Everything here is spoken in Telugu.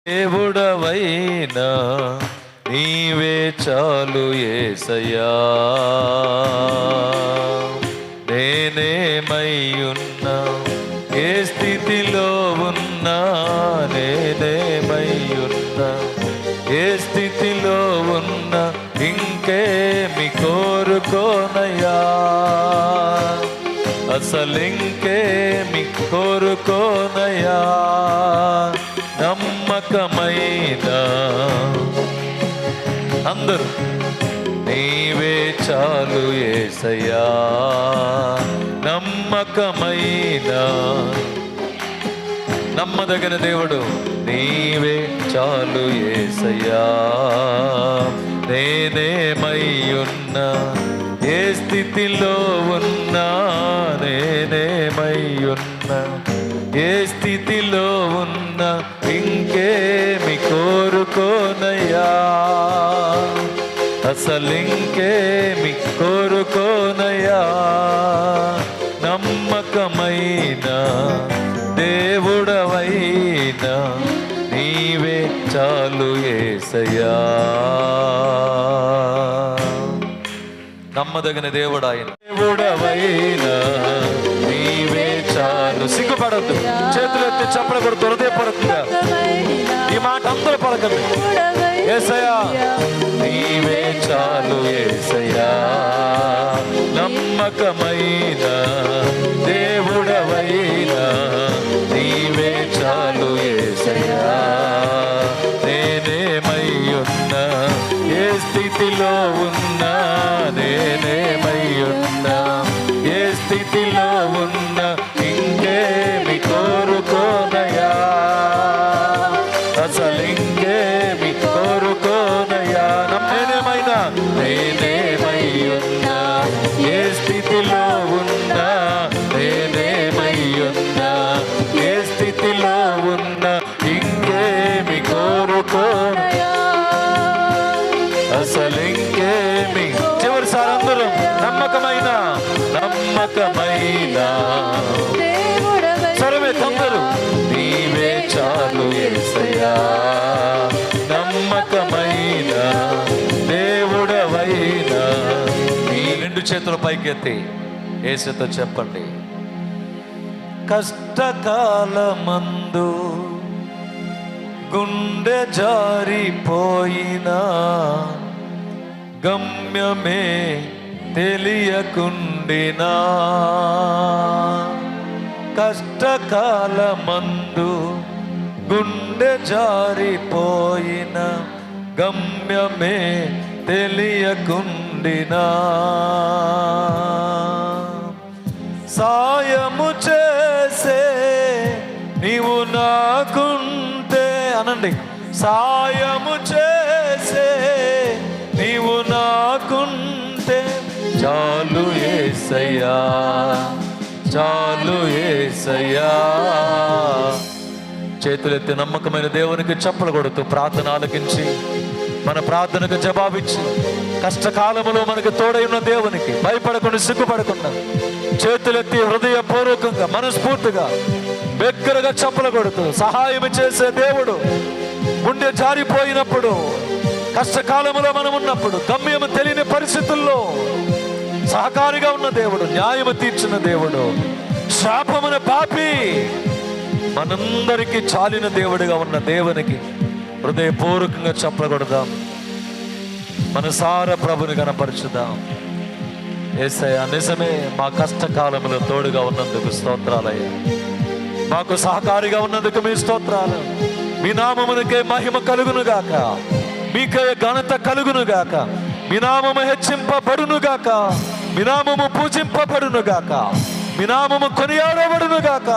దేవుడవైనా నీవే చాలు యేసయ్యా. నేనేమయ్యున్నా ఏ స్థితిలో ఉన్నా, నేనేమయ్యున్నా ఏ స్థితిలో ఉన్నా, ఇంకేమి కోరుకోనయ్యా, అసలింకేమి కోరుకోనయ్యా. నమ్మకమైన అందరూ నీవే చాలు యేసయ్యా. నమ్మకమైన నమ్మదగిన దేవుడు నీవే చాలు యేసయ్యా. నేనేమయ్యున్నా ఏ స్థితిలో ఉన్నా, నేనేమయ్యున్నా ఏ స్థితిలో ఉన్నా, ఇంకేమి కోరుకోనయ్యా, అసలింకేమి కోరుకోనయ్యా. నమ్మకమైన దేవుడవైనా నీవే చాలు యేసయ్యా. నమ్మదగిన దేవుడు ఆయన. దేవుడవైనా నీవే చాలు. సిగ్గుపడద్దు, చేతులెత్తి చప్పలు కొడుతూ హృదయపూర్వకంగా ఈ మాట అందరూ పలకండి. యేసయ్యా నీవే చాలు యేసయ్యా. నమ్మకమైన దేవుడవైనా నీవే చాలు యేసయ్యా. నేనేమయ్యున్నా ఏ స్థితిలో ఉన్నా, నేనేమయ్యున్నా ఏ స్థితిలో ఉన్నా, ఇంకేమి కోరుకోనయ్యా, అసలింకేమి కోరుకోనయ్యా. నేనేమైనా నేనేమయ్యున్నా ఏ స్థితిలో ఉన్నా, నేనేమయ్యున్నా ఏ స్థితిలో ఉన్నా, ఇంకేమి కోరుకోనయ్యా, అసలింకేమి. చివరిసారి అందరూ నమ్మకమైన నమ్మకమైన సరమే అందరూ నీవే చాలు యేసయ్యా. నమ్మకమైన దేవుడవైనా నీ రెండు చేతుల పైకెత్తి యేసుతో చెప్పండి. కష్టకాలమందు గుండె జారిపోయినా, గమ్యమే తెలియకుండినా, కష్టకాలమందు గుండె జారిపోయిన, గమ్యమే తెలియకుండినా, సాయము చేసే నీవు నాకుంటే అనండి. సాయము చేసే నీవు నాకుంటే చాలు యేసయ్యా, చాలు యేసయ్యా. చేతులెత్తి నమ్మకమైన దేవునికి చప్పలు కొడుతూ ప్రార్థన ఆలకించి మన ప్రార్థనకు జవాబిచ్చి కష్టకాలంలో మనకు తోడై ఉన్న దేవునికి భయపడకుండా సిగ్గుపడకుండా చేతులెత్తి హృదయపూర్వకంగా మనస్ఫూర్తిగా దగ్గరగా చప్పలు కొడుతూ సహాయం చేసే దేవుడు. గుండె జారిపోయినప్పుడు, కష్టకాలంలో మనం ఉన్నప్పుడు, గమ్యము తెలియని పరిస్థితుల్లో సహకారిగా ఉన్న దేవుడు, న్యాయము తీర్చిన దేవుడు, శాపమును పాపి మనందరికీ చాలిన దేవుడిగా ఉన్న దేవునికి హృదయపూర్వకంగా చప్పలగొడదాం. మనసారా ప్రభుని కనపరచుదాం. యేసయ్యా నిజమే, మా కష్టకాలంలో తోడుగా ఉన్నందుకు స్తోత్రాలయ్యా. మాకు సహకారిగా ఉన్నందుకు మీ స్తోత్రాలు. మీ నామమునకే మహిమ కలుగునుగాక, మీకే ఘనత కలుగునుగాక, మీ నామము హెచ్చింపబడునుగాక, మీ నామము పూజింపబడునుగాక, మీ నామము కొనియాడబడునుగాక.